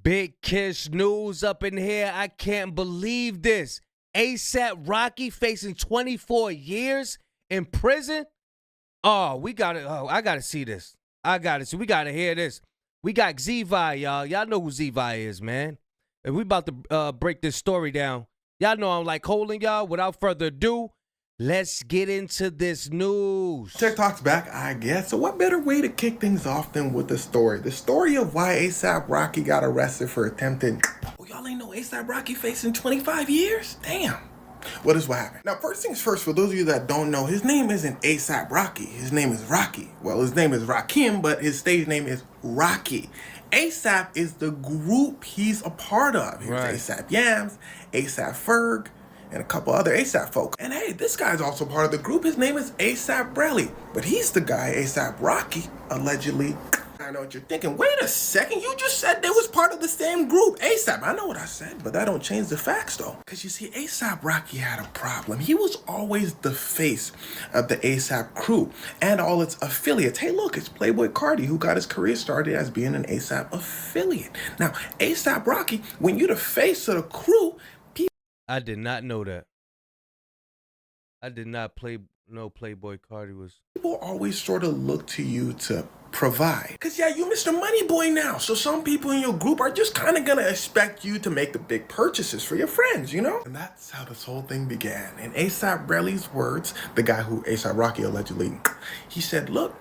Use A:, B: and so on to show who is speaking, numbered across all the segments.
A: Big Kish news up in here. I can't believe this. ASAP Rocky facing 24 years in prison. Oh, we got it. Oh, I gotta see this. I gotta see. We gotta hear this. We got Zevi, y'all. Y'all know who Zevi is, man. And we about to break this story down. Y'all know I'm like holding y'all. Without further ado, let's get into this news.
B: TikTok's back, I guess. So what better way to kick things off than with the story? The story of why ASAP Rocky got arrested for attempted... Oh, y'all ain't know ASAP Rocky facing 25 years? Damn. What is what happened? Now, first things first, for those of you that don't know, his name isn't ASAP Rocky. His name is Rocky. Well, his name is Rakim, but his stage name is Rocky. ASAP is the group he's a part of. Here's
A: Right.
B: ASAP Yams, ASAP Ferg, and a couple other ASAP folk. And hey, this guy's also part of the group. His name is ASAP Relli, but he's the guy ASAP Rocky allegedly... I know what you're thinking. Wait a second, you just said they was part of the same group. ASAP, I know what I said, but that don't change the facts though. Because you see, ASAP Rocky had a problem. He was always the face of the ASAP crew and all its affiliates. Hey look, it's Playboy Cardi who got his career started as being an ASAP affiliate. Now, ASAP Rocky, when you're the face of the crew,
A: I did not know that. I did not know Playboy Cardi was...
B: people always sort of look to you to provide. Because yeah, you Mr. Money Boy now. So some people in your group are just kind of going to expect you to make the big purchases for your friends, you know? And that's how this whole thing began. In ASAP Relli's words, the guy who ASAP Rocky allegedly, he said, look,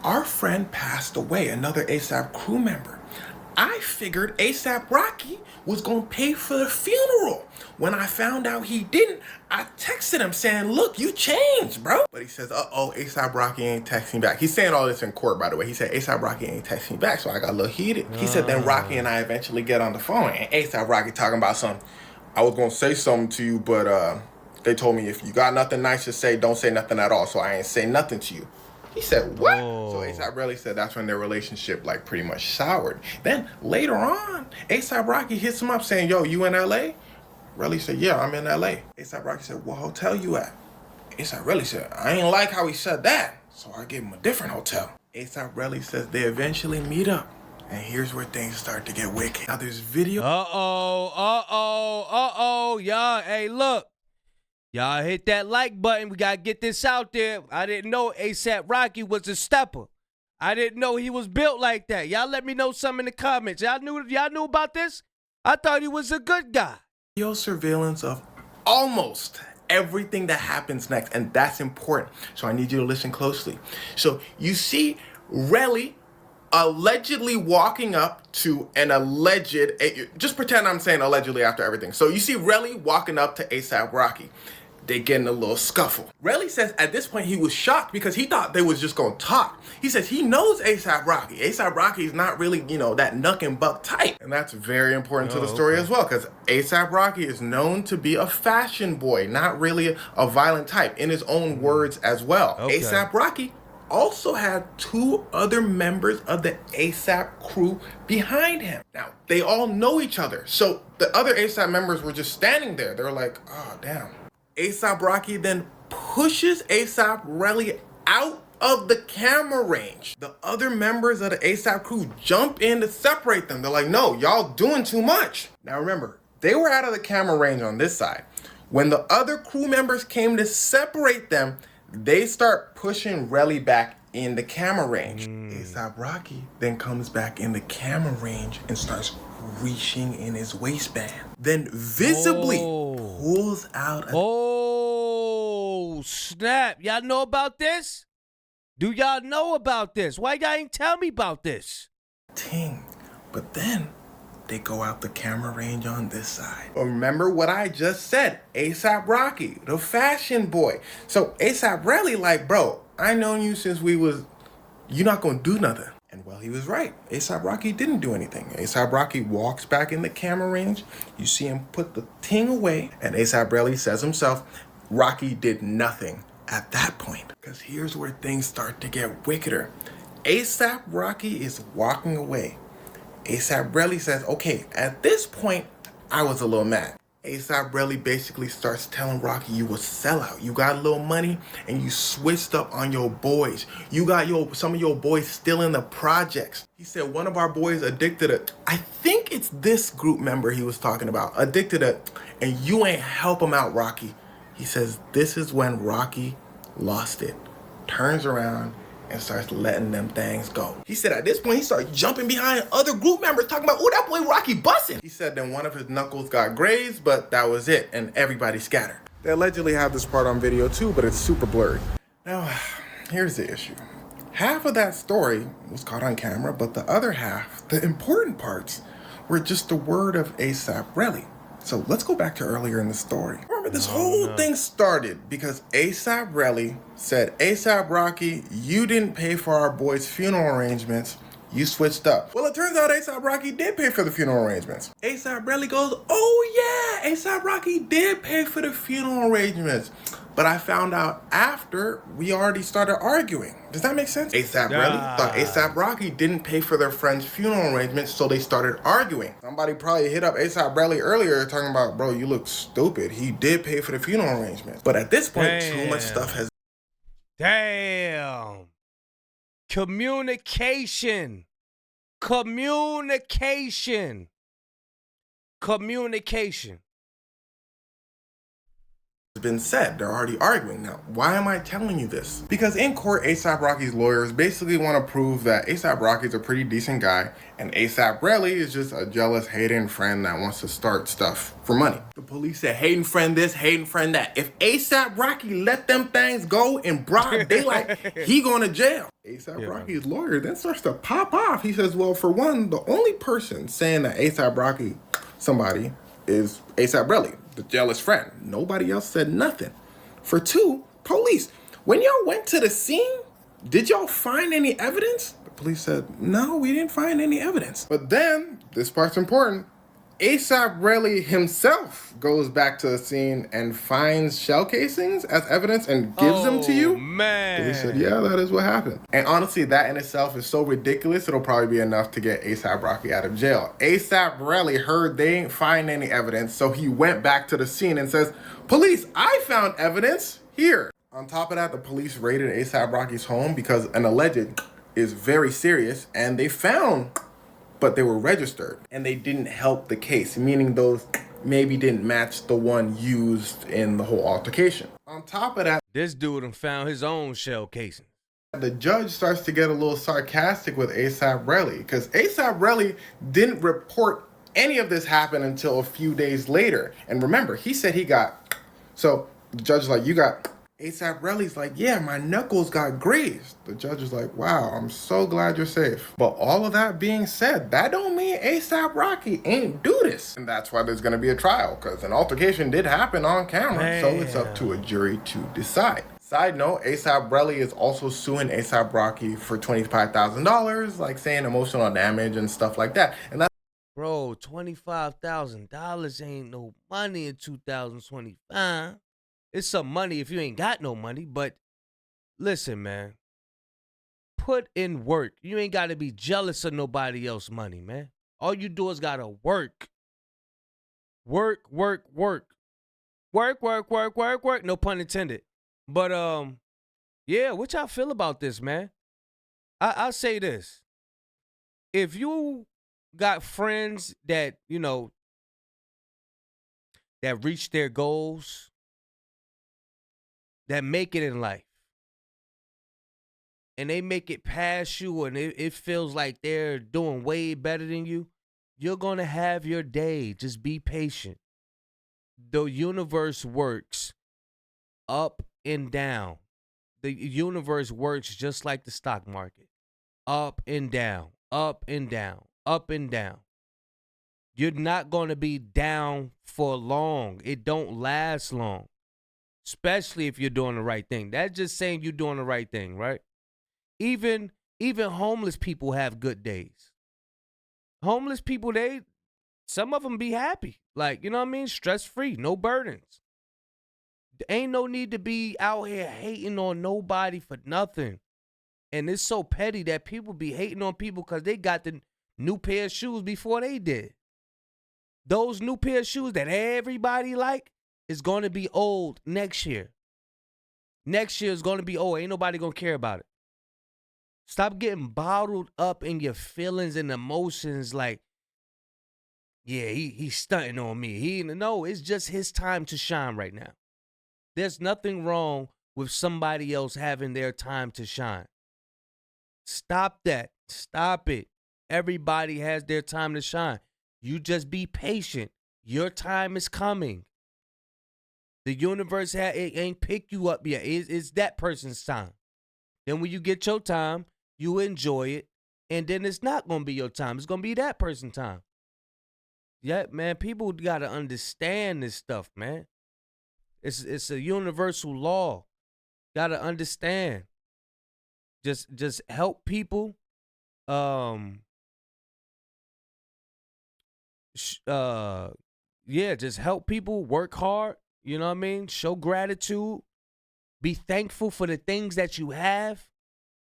B: our friend passed away, another ASAP crew member. I figured ASAP Rocky was going to pay for the funeral. When I found out he didn't, I texted him saying, look, you changed, bro. But he says, uh-oh, ASAP Rocky ain't texting back. He's saying all this in court, by the way. He said, ASAP Rocky ain't texting back, so I got a little heated. He said, then Rocky and I eventually get on the phone, and ASAP Rocky talking about something. I was going to say something to you, but they told me if you got nothing nice to say, don't say nothing at all, so I ain't say nothing to you. He said, what? So ASAP Relli said that's when their relationship like pretty much soured. Then later on, ASAP Rocky hits him up saying, yo, you in LA? Relli said, yeah, I'm in LA. ASAP Rocky said, what hotel you at? ASAP Relli said, I ain't like how he said that, so I gave him a different hotel. ASAP Relli says they eventually meet up. And here's where things start to get wicked. Now there's video.
A: Y'all, hey, look. Y'all hit that like button. We got to get this out there. I didn't know ASAP Rocky was a stepper. I didn't know he was built like that. Y'all let me know something in the comments. Y'all knew about this? I thought he was a good guy.
B: Video surveillance of almost everything that happens next, and that's important. So I need you to listen closely. So you see Relli allegedly walking up to an alleged, just pretend I'm saying allegedly after everything. So you see Relli walking up to ASAP Rocky. They get in a little scuffle. Relli says at this point he was shocked because he thought they was just gonna talk. He says he knows ASAP Rocky. ASAP Rocky is not really, that knuck and buck type. And that's very important to the story as well, because ASAP Rocky is known to be a fashion boy, not really a violent type, in his own words as well. ASAP Rocky also had two other members of the ASAP crew behind him. Now, they all know each other. So the other ASAP members were just standing there. They were like, oh, damn. ASAP Rocky then pushes ASAP Relli out of the camera range. The other members of the ASAP crew jump in to separate them. They're like, no, y'all doing too much. Now remember, they were out of the camera range on this side. When the other crew members came to separate them, they start pushing Relli back in the camera range. ASAP Rocky then comes back in the camera range and starts reaching in his waistband. Then visibly pulls out a...
A: Oh, snap. Y'all know about this? Do y'all know about this? Why y'all ain't tell me about this?
B: Ting. But then they go out the camera range on this side. Remember what I just said. ASAP Rocky, the fashion boy. So ASAP Relli like, bro, I known you since you're not gonna do nothing. And well, he was right. ASAP Rocky didn't do anything. ASAP Rocky walks back in the camera range. You see him put the ting away. And ASAP Relli says himself, Rocky did nothing at that point. Because here's where things start to get wickeder. ASAP Rocky is walking away. ASAP Relli says, okay, at this point, I was a little mad. ASAP Relli basically starts telling Rocky, you a sellout. You got a little money and you switched up on your boys. You got some of your boys still in the projects. He said one of our boys addicted to, I think think it's this group member he was talking about, addicted to, and you ain't help him out, Rocky. He says this is when Rocky lost it, turns around and starts letting them things go. He said at this point he started jumping behind other group members talking about, oh, that boy Rocky busting. He said then one of his knuckles got grazed, but that was it, and everybody scattered. They allegedly have this part on video too, but it's super blurry. Now, here's the issue. Half of that story was caught on camera, but the other half, the important parts, were just the word of ASAP Relli. So let's go back to earlier in the story. Remember, this whole thing started because ASAP Relli said, ASAP Rocky, you didn't pay for our boy's funeral arrangements. You switched up. Well, it turns out ASAP Rocky did pay for the funeral arrangements. ASAP Relli goes, oh yeah, ASAP Rocky did pay for the funeral arrangements. But I found out after we already started arguing. Does that make sense? ASAP Relli thought ASAP Rocky didn't pay for their friend's funeral arrangements, so they started arguing. Somebody probably hit up ASAP Relli earlier talking about, bro, you look stupid. He did pay for the funeral arrangements. But at this point, too much stuff has...
A: Damn. Communication. Communication. Communication.
B: been said. They're already arguing. Now, why am I telling you this? Because in court, ASAP Rocky's lawyers basically want to prove that ASAP Rocky's a pretty decent guy and ASAP Relli is just a jealous, hating friend that wants to start stuff for money. The police said, hating friend this, hating friend that. If ASAP Rocky let them things go in broad daylight, he going to jail. ASAP Rocky's lawyer then starts to pop off. He says, well, for one, the only person saying that ASAP Rocky, somebody, is ASAP Relli, the jealous friend. Nobody else said nothing. For two, police. When y'all went to the scene, did y'all find any evidence? The police said, no, we didn't find any evidence. But then, this part's important, ASAP Relli himself goes back to the scene and finds shell casings as evidence and gives them to you.
A: Man.
B: He said, yeah, that is what happened. And honestly, that in itself is so ridiculous, it'll probably be enough to get ASAP Rocky out of jail. ASAP Relli heard they ain't find any evidence, so he went back to the scene and says, police, I found evidence here. On top of that, the police raided ASAP Rocky's home because an alleged is very serious, and they found, but they were registered, and they didn't help the case, meaning those maybe didn't match the one used in the whole altercation. On top of that,
A: this dude done found his own shell casing.
B: the judge starts to get a little sarcastic with ASAP Relli because ASAP Relli didn't report any of this happen until a few days later. And remember, he said he got, so the judge is like, you got, ASAP Relli's like, yeah, my knuckles got grazed. The judge is like, wow, I'm so glad you're safe. But all of that being said, that don't mean ASAP Rocky ain't do this. And that's why there's gonna be a trial, because an altercation did happen on camera. So it's up to a jury to decide. Side note, ASAP Relli is also suing ASAP Rocky for $25,000, like saying emotional damage and stuff like that. And that's
A: Bro, $25,000 ain't no money in 2025. It's some money if you ain't got no money, but listen, man. Put in work. You ain't got to be jealous of nobody else's money, man. All you do is got to work. Work, work, work. Work, work, work, work, work. No pun intended. But, yeah, what y'all feel about this, man? I'll say this. If you got friends that, you know, that reach their goals, that make it in life, and they make it past you, and it feels like they're doing way better than you, you're going to have your day. Just be patient. The universe works up and down. The universe works just like the stock market. Up and down, up and down, up and down. You're not going to be down for long. It don't last long. Especially if you're doing the right thing. That's just saying you're doing the right thing, right? Even homeless people have good days. Homeless people, some of them be happy. Like, you know what I mean? Stress-free, no burdens. There ain't no need to be out here hating on nobody for nothing. And it's so petty that people be hating on people because they got the new pair of shoes before they did. Those new pair of shoes that everybody like, is going to be old next year. Next year is going to be old. Ain't nobody going to care about it. Stop getting bottled up in your feelings and emotions. Like, yeah, he's stunting on me. No, it's just his time to shine right now. There's nothing wrong with somebody else having their time to shine. Stop that. Stop it. Everybody has their time to shine. You just be patient. Your time is coming. The universe it ain't picked you up yet. It's that person's time. Then when you get your time, you enjoy it. And then it's not going to be your time. It's going to be that person's time. Yeah, man, people got to understand this stuff, man. It's a universal law. Got to understand. Just help people. Yeah, just help people, work hard, you know what I mean? Show gratitude. Be thankful for the things that you have.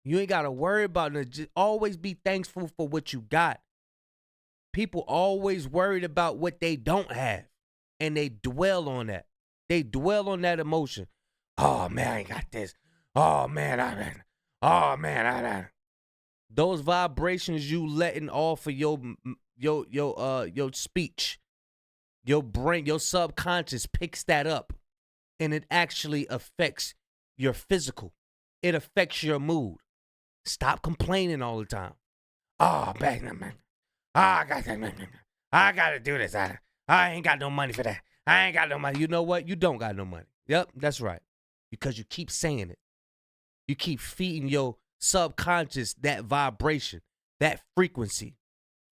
A: You ain't got to worry about it. Just always be thankful for what you got. People always worried about what they don't have, and they dwell on that. They dwell on that emotion. Oh man, I ain't got this. Oh man, I. Those vibrations you letting off of your speech, your brain, your subconscious picks that up, and it actually affects your physical. It affects your mood. Stop complaining all the time. Oh man. I gotta do this. I ain't got no money for that. I ain't got no money. You know what? You don't got no money. Yep, that's right. Because you keep saying it. You keep feeding your subconscious that vibration, that frequency.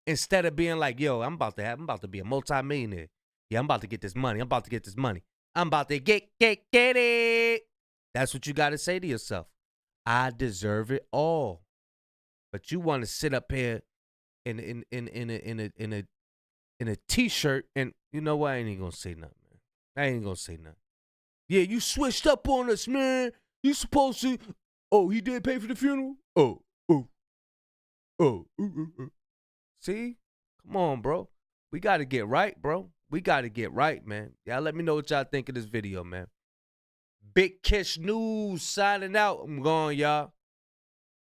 A: Instead of being like, yo, I'm about to be a multimillionaire. Yeah, I'm about to get this money. I'm about to get this money. I'm about to get it. That's what you got to say to yourself. I deserve it all. But you want to sit up here in a t-shirt, and you know what? I ain't even gonna say nothing, man. I ain't gonna say nothing. Yeah, you switched up on us, man. You supposed to. Oh, he did pay for the funeral? Oh. See? Come on, bro. We gotta get right, bro. We gotta get right, man. Y'all let me know what y'all think of this video, man. Big Kish News signing out. I'm gone, y'all.